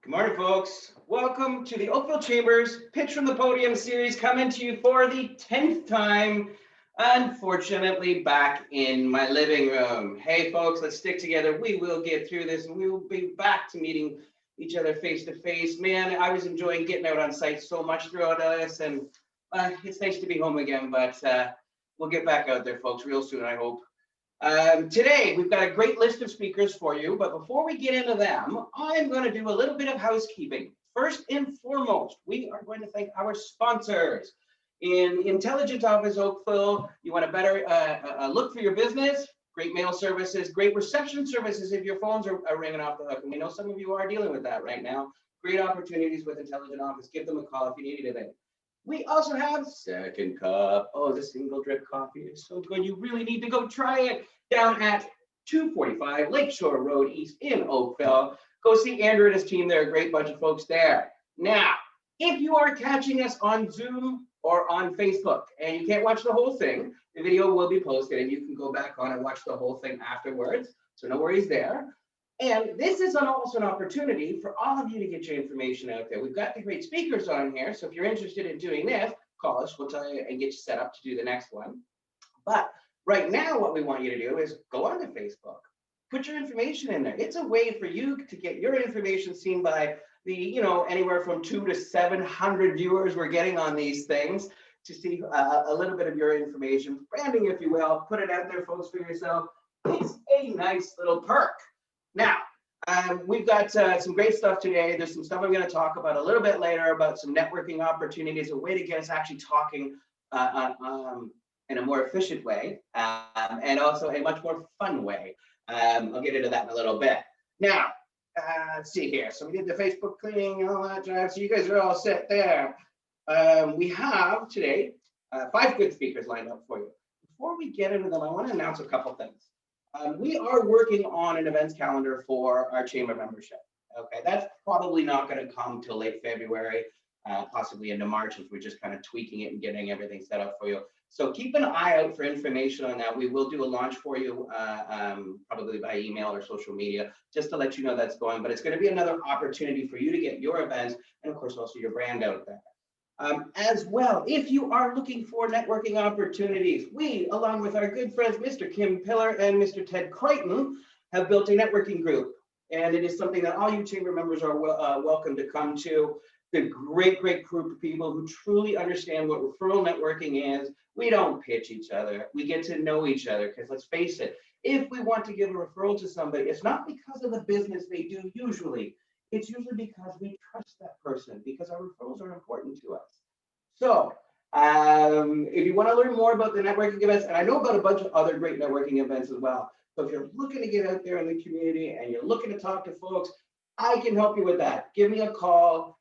Good morning, folks. Welcome to the Oakville Chambers Pitch from the Podium series, coming to you for the 10th time. Unfortunately, back in my living room. Hey, folks, let's stick together. We will get through this, and we will be back to meeting each other face to face. Man, I was enjoying getting out on site so much throughout this, and it's nice to be home again, but we'll get back out there, folks, real soon, I hope. Today, we've got a great list of speakers for you, but before we get into them, I'm going to do a little bit of housekeeping. First and foremost, we are going to thank our sponsors. In Intelligent Office Oakville, you want a better look for your business, great mail services, great reception services if your phones are ringing off the hook. And we know some of you are dealing with that right now. Great opportunities with Intelligent Office. Give them a call if you need anything. We also have Second Cup. Oh, the single drip coffee is so good. You really need to go try it down at 245 Lakeshore Road East in Oakville. Go see Andrew and his team. They're a great bunch of folks there. Now, if you are catching us on Zoom or on Facebook and you can't watch the whole thing, the video will be posted and you can go back on and watch the whole thing afterwards. So no worries there. And this is also an opportunity for all of you to get your information out there. We've got the great speakers on here. So if you're interested in doing this, call us. We'll tell you and get you set up to do the next one. But right now, what we want you to do is go onto Facebook, put your information in there. It's a way for you to get your information seen by the, anywhere from 200 to 700 viewers we're getting on these things to see a little bit of your information, branding, if you will. Put it out there, folks, for yourself. It's a nice little perk. Now, we've got some great stuff today. There's some stuff I'm going to talk about a little bit later about some networking opportunities, a way to get us actually talking in a more efficient way, and also a much more fun way. I'll get into that in a little bit. Now, let's see here. So we did the Facebook cleaning and all that jazz. So you guys are all set there. We have today 5 good speakers lined up for you. Before we get into them, I want to announce a couple things. We are working on an events calendar for our chamber membership. Okay, that's probably not going to come till late February, possibly into March, if we're just kind of tweaking it and getting everything set up for you. So keep an eye out for information on that. We will do a launch for you, probably by email or social media, just to let you know that's going. But it's going to be another opportunity for you to get your events and, of course, also your brand out there. As well, if you are looking for networking opportunities, we, along with our good friends, Mr. Kim Pillar and Mr. Ted Crichton, have built a networking group. And it is something that all you chamber members are welcome to come to. The great group of people who truly understand what referral networking is. We don't pitch each other. We get to know each other, because let's face it, if we want to give a referral to somebody, it's not because of the business they do usually. It's usually because we trust that person, because our referrals are important to us. So if you want to learn more about the networking events, and I know about a bunch of other great networking events as well. So if you're looking to get out there in the community and you're looking to talk to folks, I can help you with that. Give me a call,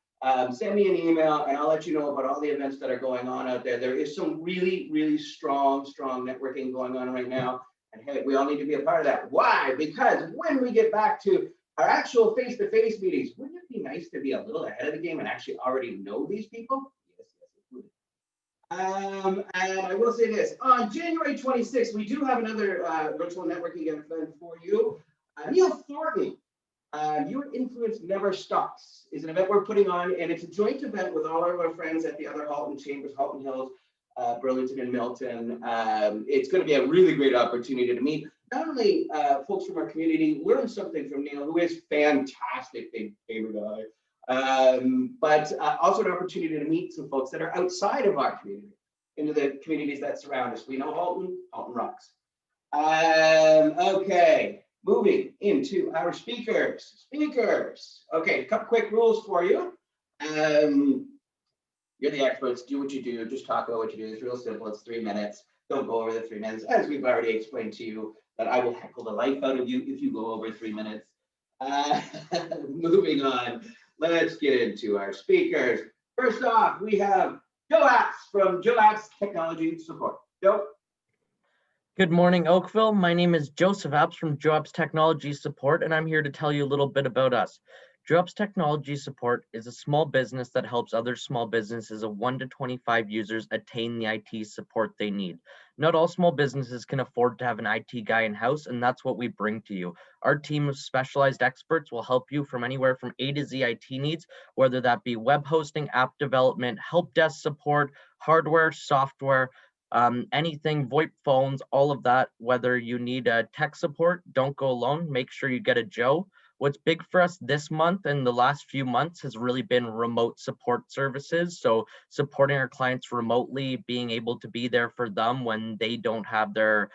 send me an email, and I'll let you know about all the events that are going on out there. There is some really strong networking going on right now. And hey, we all need to be a part of that. Why? Because when we get back to our actual face-to-face meetings, wouldn't it be nice to be a little ahead of the game and actually already know these people? Yes, it would. And I will say this, on January 26th, we do have another virtual networking event for you. Neil Thornton, Your Influence Never Stops, is an event we're putting on, and it's a joint event with all of our friends at the other Halton Chambers, Halton Hills, Burlington and Milton. It's going to be a really great opportunity to meet not only folks from our community, learn something from Neil, who is fantastic, big favorite guy, but also an opportunity to meet some folks that are outside of our community, into the communities that surround us. We know Halton rocks. Okay, moving into our speakers. Okay, a couple quick rules for you. You're the experts, do what you do, just talk about what you do. It's real simple, it's 3 minutes. Don't go over the 3 minutes, as we've already explained to you, that I will heckle the life out of you if you go over 3 minutes. Moving on, let's get into our speakers. First off, we have Joe Apps from Joe Apps Technology Support. Joe? Good morning, Oakville. My name is Joseph Apps from Joe Apps Technology Support, and I'm here to tell you a little bit about us. Drops Technology Support is a small business that helps other small businesses of 1 to 25 users attain the IT support they need. Not all small businesses can afford to have an IT guy in-house, and that's what we bring to you. Our team of specialized experts will help you from anywhere from A to Z IT needs, whether that be web hosting, app development, help desk support, hardware, software, anything, VoIP phones, all of that. Whether you need tech support, don't go alone. Make sure you get a Joe. What's big for us this month and the last few months has really been remote support services. So supporting our clients remotely, being able to be there for them when they don't have their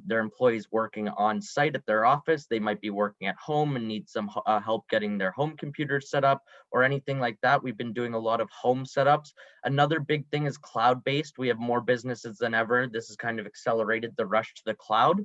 employees working on site at their office. They might be working at home and need some help getting their home computer set up or anything like that. We've been doing a lot of home setups. Another big thing is cloud-based. We have more businesses than ever. This has kind of accelerated the rush to the cloud.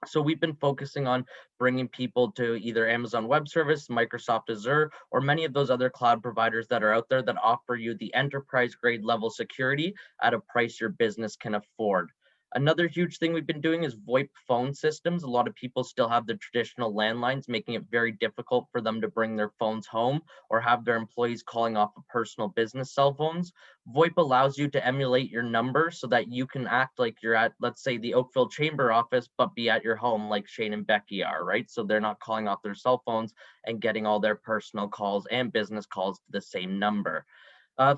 So we've been focusing on bringing people to either Amazon Web Service, Microsoft Azure, or many of those other cloud providers that are out there that offer you the enterprise grade level security at a price your business can afford. Another huge thing we've been doing is VoIP phone systems. A lot of people still have the traditional landlines, making it very difficult for them to bring their phones home or have their employees calling off of personal business cell phones. VoIP allows you to emulate your number so that you can act like you're at, let's say, the Oakville Chamber office, but be at your home like Shane and Becky are, right? So they're not calling off their cell phones and getting all their personal calls and business calls to the same number.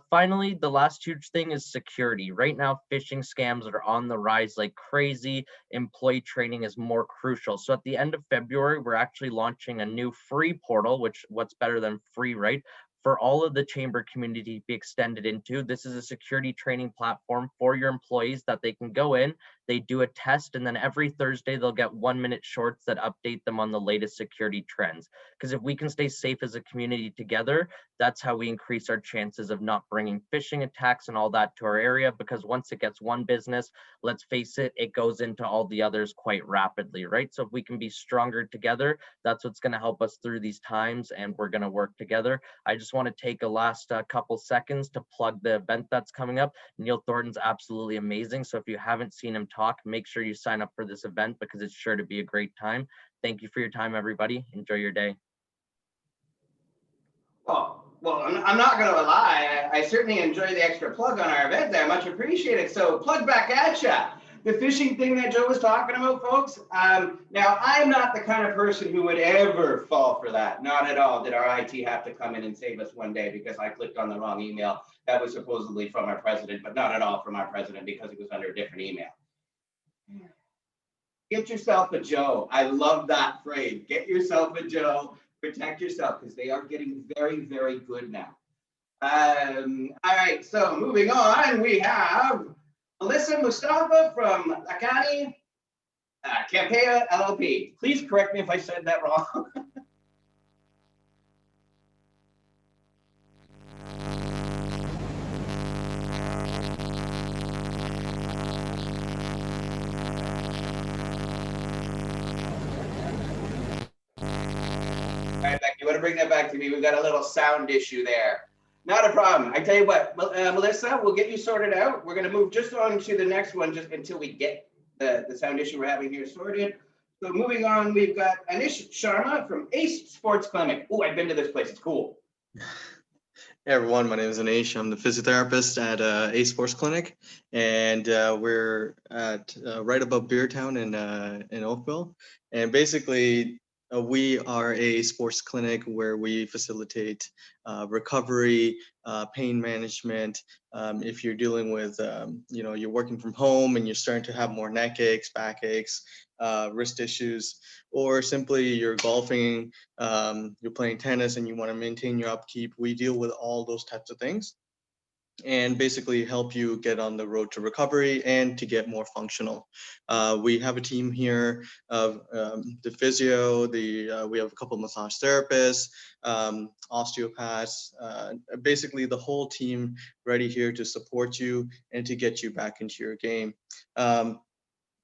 Finally, the last huge thing is security. Right now, phishing scams are on the rise like crazy. Employee training is more crucial. So at the end of February, we're actually launching a new free portal, which what's better than free, right? For all of the chamber community to be extended into. This is a security training platform for your employees that they can go in, they do a test, and then every Thursday they'll get 1-minute shorts that update them on the latest security trends. Because if we can stay safe as a community together, that's how we increase our chances of not bringing phishing attacks and all that to our area, because once it gets one business, let's face it, it goes into all the others quite rapidly, right? So if we can be stronger together, that's what's going to help us through these times, and we're going to work together. I just want to take a last couple seconds to plug the event that's coming up. Neil Thornton's absolutely amazing. So if you haven't seen him talk, make sure you sign up for this event because it's sure to be a great time. Thank you for your time, everybody. Enjoy your day. Well, I'm not going to lie. I certainly enjoy the extra plug on our event there. Much appreciated. So plug back at ya. The phishing thing that Joe was talking about, folks. Now, I'm not the kind of person who would ever fall for that. Not at all. Did our IT have to come in and save us one day because I clicked on the wrong email? That was supposedly from our president, but not at all from our president because it was under a different email. Get yourself a Joe. I love that phrase. Get yourself a Joe. Protect yourself because they are getting very, very good now. All right, so moving on, we have Melissa Mustafa from Lakhani, Campea LLP. Please correct me if I said that wrong. All right, Becky, you want to bring that back to me? We've got a little sound issue there. Not a problem. I tell you what, Melissa, we'll get you sorted out. We're going to move just on to the next one just until we get the sound issue we're having here sorted. So moving on, we've got Anish Sharma from Ace Sports Clinic. Oh, I've been to this place. It's cool. Hey everyone, my name is Anish. I'm the physiotherapist at Ace Sports Clinic, and we're at right above Beertown in Oakville. And basically, we are a sports clinic where we facilitate recovery, pain management. If you're dealing with, you're working from home and you're starting to have more neck aches, back aches, wrist issues, or simply you're golfing, you're playing tennis and you want to maintain your upkeep, we deal with all those types of things and basically help you get on the road to recovery and to get more functional. We have a team here of the physio, we have a couple of massage therapists, osteopaths, basically the whole team ready here to support you and to get you back into your game.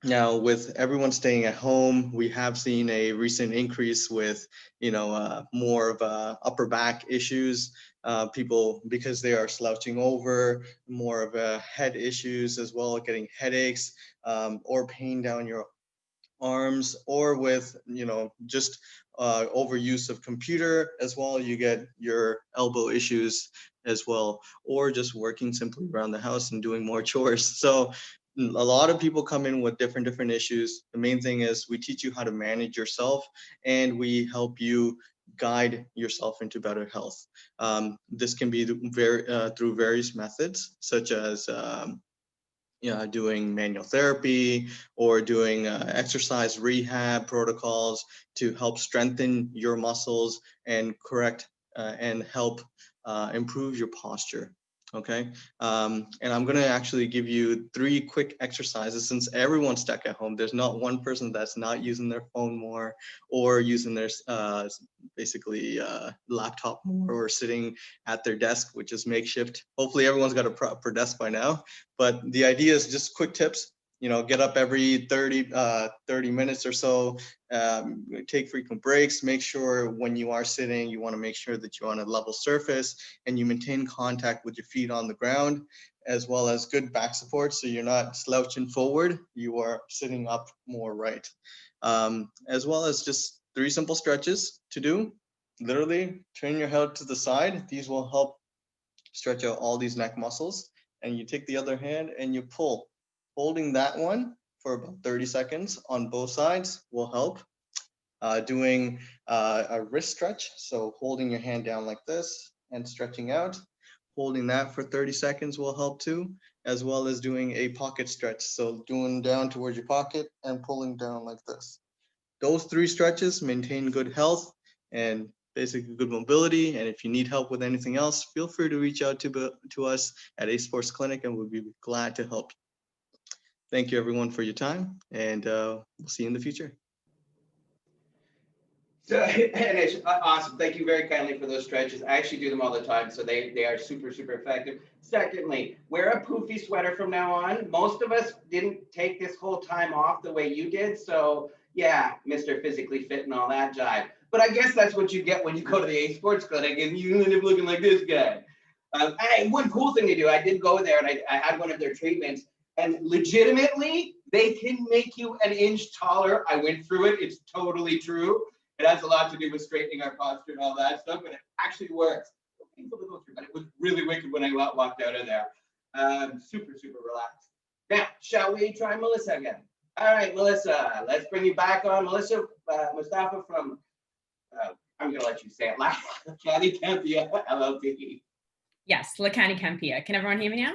Now, with everyone staying at home, we have seen a recent increase with, more of upper back issues. People, because they are slouching over, more of head issues as well, getting headaches or pain down your arms, or with, just overuse of computer as well. You get your elbow issues as well, or just working simply around the house and doing more chores. So a lot of people come in with different issues. The main thing is we teach you how to manage yourself, and we help you guide yourself into better health. This can be through various methods, such as doing manual therapy or doing exercise rehab protocols to help strengthen your muscles and correct and help improve your posture. Okay, and I'm gonna actually give you 3 quick exercises since everyone's stuck at home. There's not one person that's not using their phone more or using their laptop more or sitting at their desk, which is makeshift. Hopefully everyone's got a proper desk by now. But the idea is just quick tips, get up every 30 minutes or so, take frequent breaks, make sure when you are sitting, you wanna make sure that you're on a level surface and you maintain contact with your feet on the ground, as well as good back support. So you're not slouching forward, you are sitting up more right. As well as just 3 simple stretches to do. Literally turn your head to the side. These will help stretch out all these neck muscles. And you take the other hand and you pull. Holding that one for about 30 seconds on both sides will help. Doing a wrist stretch, so holding your hand down like this and stretching out. Holding that for 30 seconds will help too, as well as doing a pocket stretch. So doing down towards your pocket and pulling down like this. Those 3 stretches maintain good health and basically good mobility. And if you need help with anything else, feel free to reach out to us at A Sports Clinic, and we'll be glad to help you. Thank you everyone for your time, and we'll see you in the future. So, Anish, awesome. Thank you very kindly for those stretches. I actually do them all the time, so they are super effective. Secondly, wear a poofy sweater from now on. Most of us didn't take this whole time off the way you did, so yeah, Mr. Physically Fit and all that jive. But I guess that's what you get when you go to the A Sports Clinic and you end up looking like this guy. One cool thing to do, I did go there and I had one of their treatments, and legitimately, they can make you an inch taller. I went through it. It's totally true. It has a lot to do with straightening our posture and all that stuff, but it actually works. It's painful to go through, but it was really wicked when I walked out of there. Super relaxed. Now, shall we try Melissa again? All right, Melissa, let's bring you back on. Melissa Mustafa from, I'm going to let you say it, Lakhani Campea, LLP. Yes, Lakhani Campea. Can everyone hear me now?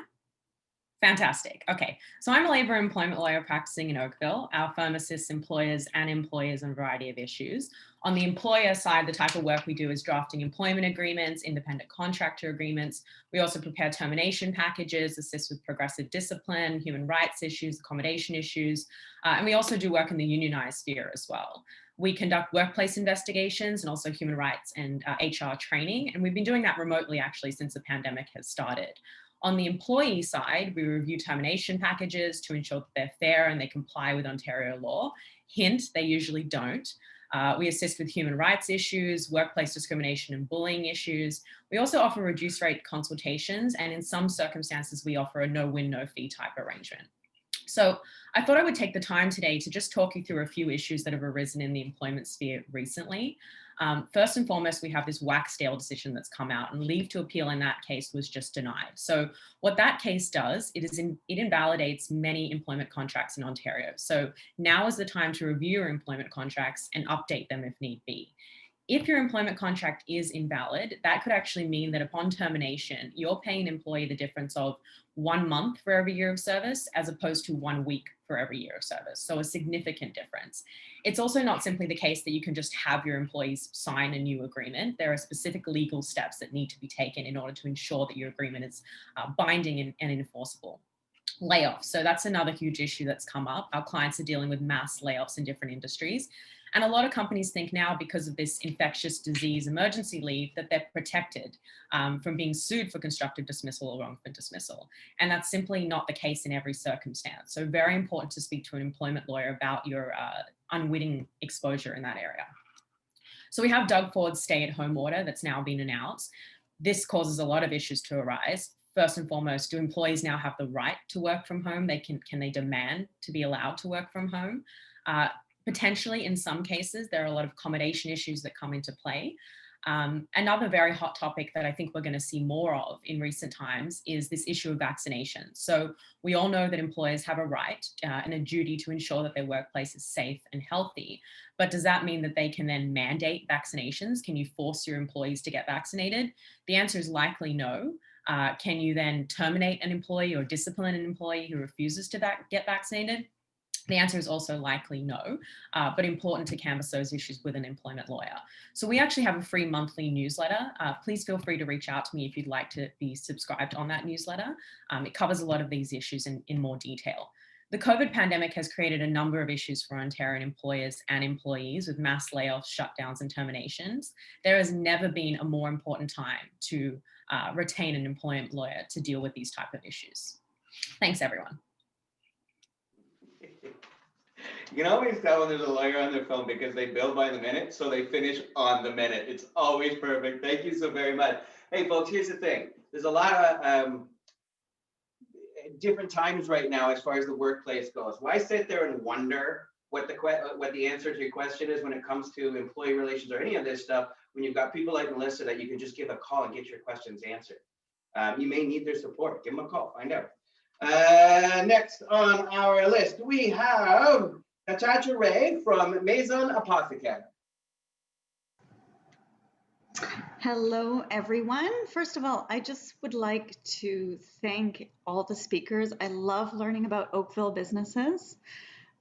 Fantastic. Okay, so I'm a labor and employment lawyer practicing in Oakville. Our firm assists employers and employers on a variety of issues. On the employer side, the type of work we do is drafting employment agreements, independent contractor agreements. We also prepare termination packages, assist with progressive discipline, human rights issues, accommodation issues, and we also do work in the unionized sphere as well. We conduct workplace investigations and also human rights and HR training, and we've been doing that remotely actually since the pandemic has started. On the employee side, we review termination packages to ensure that they're fair and they comply with Ontario law. Hint, they usually don't. We assist with human rights issues, workplace discrimination and bullying issues. We also offer reduced rate consultations, and in some circumstances, we offer a no-win, no-fee type arrangement. So I thought I would take the time today to just talk you through a few issues that have arisen in the employment sphere recently. First and foremost, we have this Waxdale decision that's come out, and leave to appeal in that case was just denied. So what that case does, it invalidates many employment contracts in Ontario. So now is the time to review your employment contracts and update them if need be. If your employment contract is invalid, that could actually mean that upon termination, you're paying an employee the difference of 1 month for every year of service, as opposed to 1 week for every year of service. So a significant difference. It's also not simply the case that you can just have your employees sign a new agreement. There are specific legal steps that need to be taken in order to ensure that your agreement is binding and enforceable. Layoffs. So that's another huge issue that's come up. Our clients are dealing with mass layoffs in different industries. And a lot of companies think now, because of this infectious disease emergency leave, that they're protected from being sued for constructive dismissal or wrongful dismissal. And that's simply not the case in every circumstance. So very important to speak to an employment lawyer about your unwitting exposure in that area. So we have Doug Ford's stay-at-home order that's now been announced. This causes a lot of issues to arise. First and foremost, do employees now have the right to work from home? Can they demand to be allowed to work from home? Potentially, in some cases, there are a lot of accommodation issues that come into play. Another very hot topic that I think we're going to see more of in recent times is this issue of vaccination. So we all know that employers have a right and a duty to ensure that their workplace is safe and healthy. But does that mean that they can then mandate vaccinations? Can you force your employees to get vaccinated? The answer is likely no. Can you then terminate an employee or discipline an employee who refuses to get vaccinated? The answer is also likely no, but important to canvass those issues with an employment lawyer. So we actually have a free monthly newsletter. Please feel free to reach out to me if you'd like to be subscribed on that newsletter. It covers a lot of these issues in more detail. The COVID pandemic has created a number of issues for Ontarian employers and employees with mass layoffs, shutdowns, and terminations. There has never been a more important time to retain an employment lawyer to deal with these type of issues. Thanks, everyone. You can always tell when there's a lawyer on their phone because they bill by the minute, so they finish on the minute. It's always perfect. Thank you so very much. Hey, folks, here's the thing. There's a lot of different times right now as far as the workplace goes. Why sit there and wonder what the answer to your question is when it comes to employee relations or any of this stuff, when you've got people like Melissa that you can just give a call and get your questions answered. You may need their support. Give them a call, find out. Next on our list, we have Natacha from Maison Apothecare. Hello, everyone. First of all, I just would like to thank all the speakers. I love learning about Oakville businesses.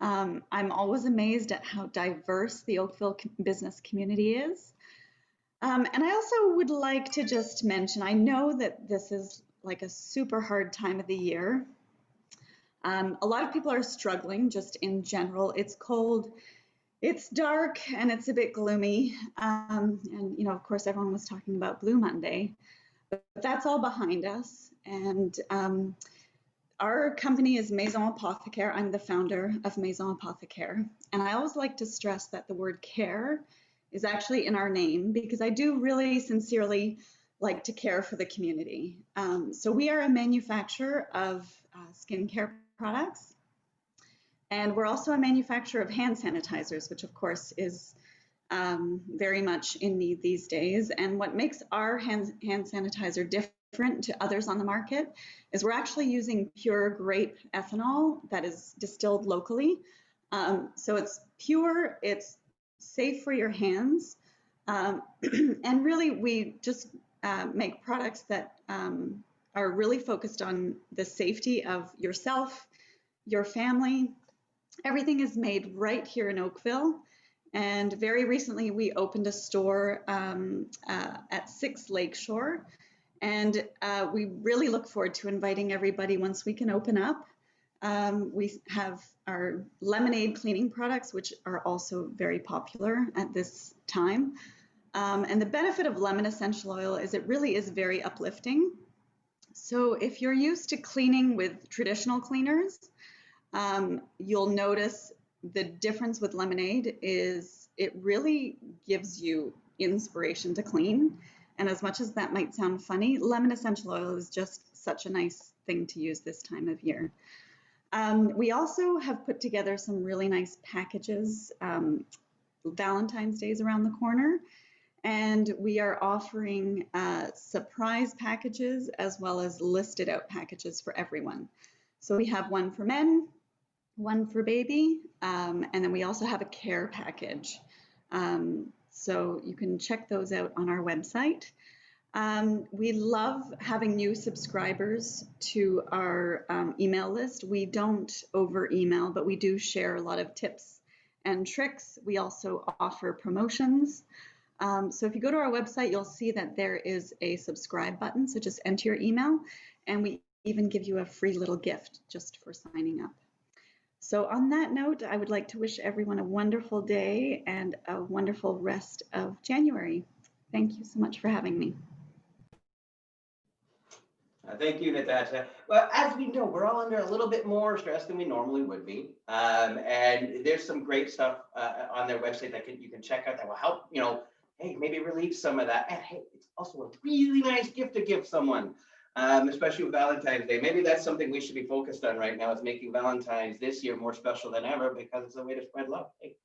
I'm always amazed at how diverse the Oakville business community is. And I also would like to just mention, I know that this is like a super hard time of the year. A lot of people are struggling just in general. It's cold, it's dark, and it's a bit gloomy. And, you know, of course, everyone was talking about Blue Monday, but that's all behind us. And our company is Maison Apothecare. I'm the founder of Maison Apothecare. And I always like to stress that the word care is actually in our name because I do really sincerely like to care for the community. So we are a manufacturer of skincare products. And we're also a manufacturer of hand sanitizers, which of course is very much in need these days. And what makes our hand sanitizer different to others on the market is we're actually using pure grape ethanol that is distilled locally. So it's pure, it's safe for your hands. And really we just make products that are really focused on the safety of yourself, your family. Everything is made right here in Oakville. And very recently we opened a store at 6 Lakeshore. And we really look forward to inviting everybody once we can open up. We have our lemonade cleaning products, which are also very popular at this time. And the benefit of lemon essential oil is it really is very uplifting. So if you're used to cleaning with traditional cleaners, you'll notice the difference with lemonade is it really gives you inspiration to clean. And as much as that might sound funny, lemon essential oil is just such a nice thing to use this time of year. We also have put together some really nice packages. Valentine's Day is around the corner. And we are offering surprise packages as well as listed out packages for everyone. So we have one for men, one for baby, and then we also have a care package. So you can check those out on our website. We love having new subscribers to our email list. We don't over email, but we do share a lot of tips and tricks. We also offer promotions. So if you go to our website, you'll see that there is a subscribe button. So just enter your email, and we even give you a free little gift just for signing up. So on that note, I would like to wish everyone a wonderful day and a wonderful rest of January. Thank you so much for having me. Thank you, Natacha. Well, as we know, we're all under a little bit more stress than we normally would be. And there's some great stuff on their website that you can check out that will help, you know, hey, maybe relieve some of that. And hey, it's also a really nice gift to give someone, especially with Valentine's Day. Maybe that's something we should be focused on right now, is making Valentine's this year more special than ever because it's a way to spread love. Hey,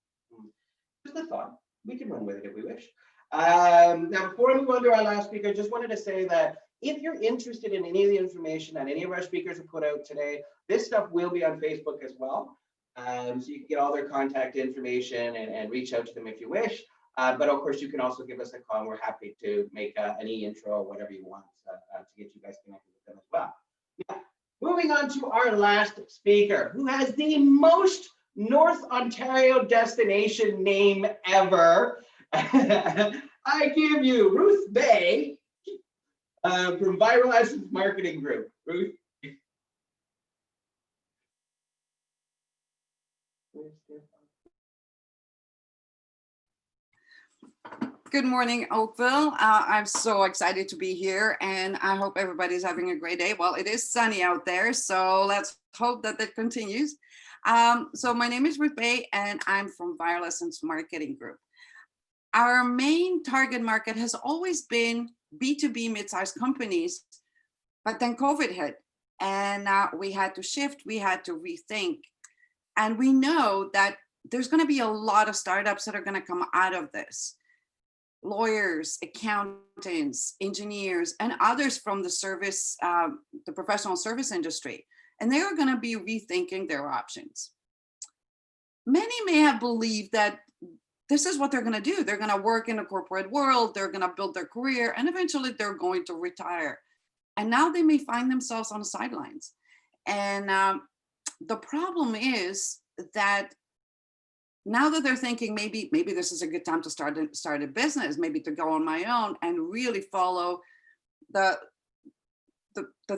Just a thought. We can run with it if we wish. Now, before I move on to our last speaker, I just wanted to say that if you're interested in any of the information that any of our speakers have put out today, this stuff will be on Facebook as well. So you can get all their contact information and reach out to them if you wish. But of course, you can also give us a call. We're happy to make an e-intro or whatever you want to get you guys connected with them as well. Yeah. Moving on to our last speaker, who has the most North Ontario destination name ever. I give you Ruth Bay from Viral Essence Marketing Group. Ruth. Good morning, Oakville. I'm so excited to be here, and I hope everybody's having a great day. Well, it is sunny out there, so let's hope that it continues. So my name is Ruth Bay, and I'm from Viral Essence Marketing Group. Our main target market has always been B2B mid-sized companies, but then COVID hit, and we had to shift, we had to rethink. And we know that there's going to be a lot of startups that are going to come out of this. Lawyers, accountants, engineers, and others from the service, the professional service industry. And they are going to be rethinking their options. Many may have believed that this is what they're going to do. They're going to work in the corporate world, they're going to build their career, and eventually they're going to retire. And now they may find themselves on the sidelines. And the problem is that now that they're thinking maybe this is a good time to start a business, maybe to go on my own and really follow the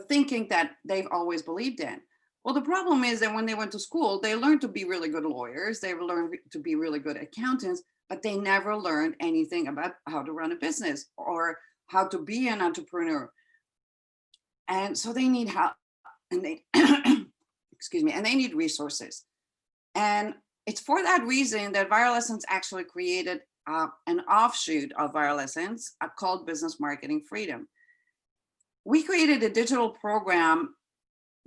thinking that they've always believed in. Well, the problem is that when they went to school, they learned to be really good lawyers, they learned to be really good accountants, but they never learned anything about how to run a business or how to be an entrepreneur. And so they need help, and they excuse me, and they need resources. And it's for that reason that Viral Essence actually created an offshoot of Viral Essence called Business Marketing Freedom. We created a digital program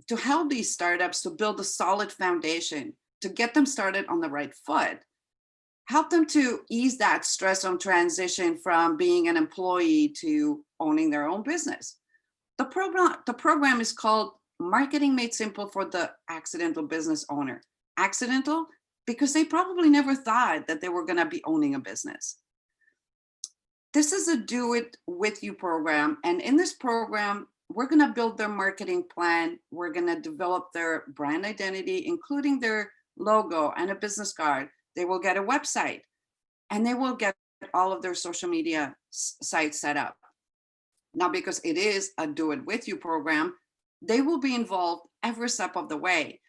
to help these startups to build a solid foundation, to get them started on the right foot, help them to ease that stress on transition from being an employee to owning their own business. The program is called Marketing Made Simple for the Accidental Business Owner. Accidental? Because they probably never thought that they were going to be owning a business. This is a do it with you program. And in this program, we're going to build their marketing plan. We're going to develop their brand identity, including their logo and a business card. They will get a website, and they will get all of their social media sites set up. Now, because it is a do it with you program, they will be involved every step of the way.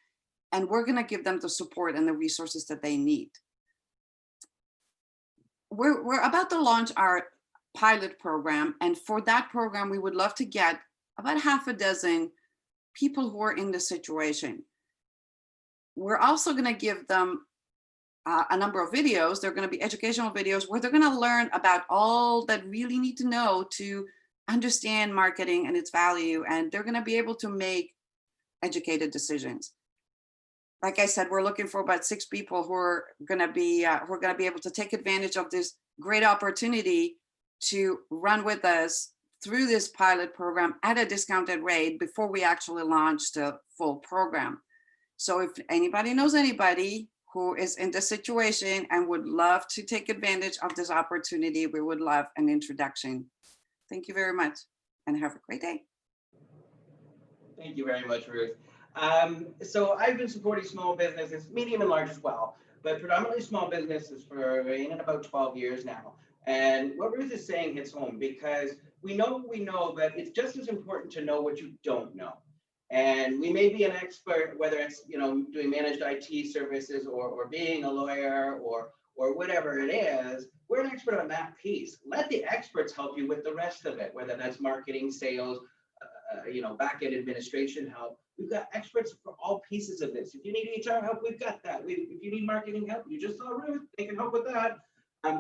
And we're going to give them the support and the resources that they need. We're about to launch our pilot program. And for that program, we would love to get about half a dozen people who are in this situation. We're also going to give them a number of videos. They're going to be educational videos where they're going to learn about all that really need to know to understand marketing and its value. And they're going to be able to make educated decisions. Like I said, we're looking for about 6 people who are going to be able to take advantage of this great opportunity to run with us through this pilot program at a discounted rate before we actually launch the full program. So if anybody knows anybody who is in this situation and would love to take advantage of this opportunity, we would love an introduction. Thank you very much and have a great day. Thank you very much, Ruth. So I've been supporting small businesses, medium and large as well, but predominantly small businesses for in about 12 years now. And what Ruth is saying hits home, because we know, but it's just as important to know what you don't know. And we may be an expert, whether it's doing managed IT services or being a lawyer or whatever it is. We're an expert on that piece. Let the experts help you with the rest of it, whether that's marketing, sales, back-end administration help. We've got experts for all pieces of this. If you need HR help, we've got that. If you need marketing help, you just saw Ruth, they can help with that.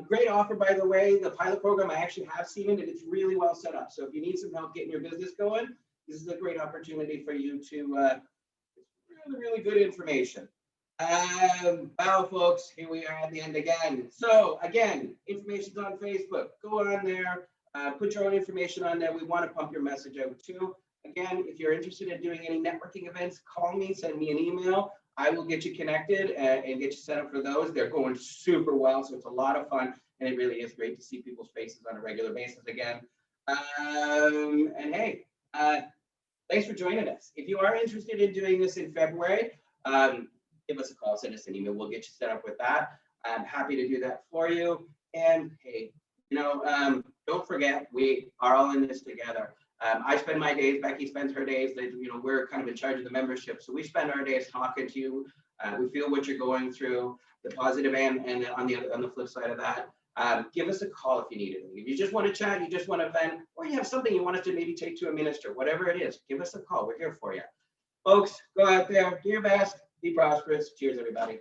Great offer, by the way. The pilot program, I actually have seen it, and it's really well set up. So if you need some help getting your business going, this is a great opportunity for you to really, really good information. Well, folks, here we are at the end again. So again, information's on Facebook. Go on there, put your own information on there. We want to pump your message out too. Again, if you're interested in doing any networking events, call me, send me an email. I will get you connected and get you set up for those. They're going super well, so it's a lot of fun, and it really is great to see people's faces on a regular basis again. And hey, thanks for joining us. If you are interested in doing this in February, give us a call, send us an email. We'll get you set up with that. I'm happy to do that for you. And hey, don't forget, we are all in this together. I spend my days, Becky spends her days, we're kind of in charge of the membership. So we spend our days talking to you. We feel what you're going through, the positive and on the flip side of that. Give us a call if you need anything. If you just want to chat, you just want to vent, or you have something you want us to maybe take to a minister, whatever it is, give us a call. We're here for you. Folks, go out there, do your best, be prosperous. Cheers, everybody.